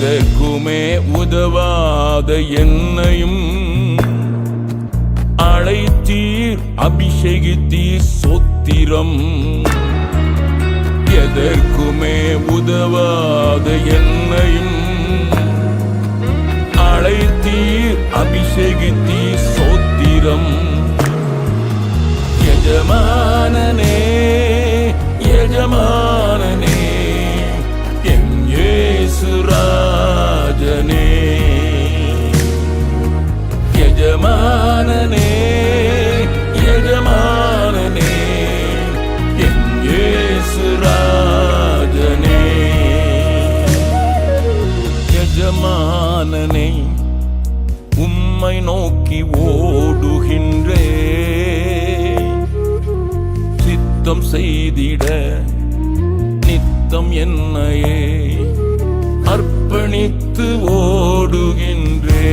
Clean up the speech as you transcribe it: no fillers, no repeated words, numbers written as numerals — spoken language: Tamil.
எதற்குமே உதவாத என்னையும் அழைத்தீர், அபிஷேகித்தீர், சொத்திரம். எதற்குமே உதவாத என்னையும் அழைத்தீர், அபிஷேகித்தீர், சொத்திரம். எஜமானனே, எஜமானனே, என் இயேசு ராஜனே. எஜமானனே, எஜமானனே, என் இயேசு ராஜனே. எஜமானனே, உம்மை நோக்கி ஓடுகின்றே, சித்தம் செய்திட நித்தம் என்னையே அர்ப்பணித்து ஓடுகின்றே.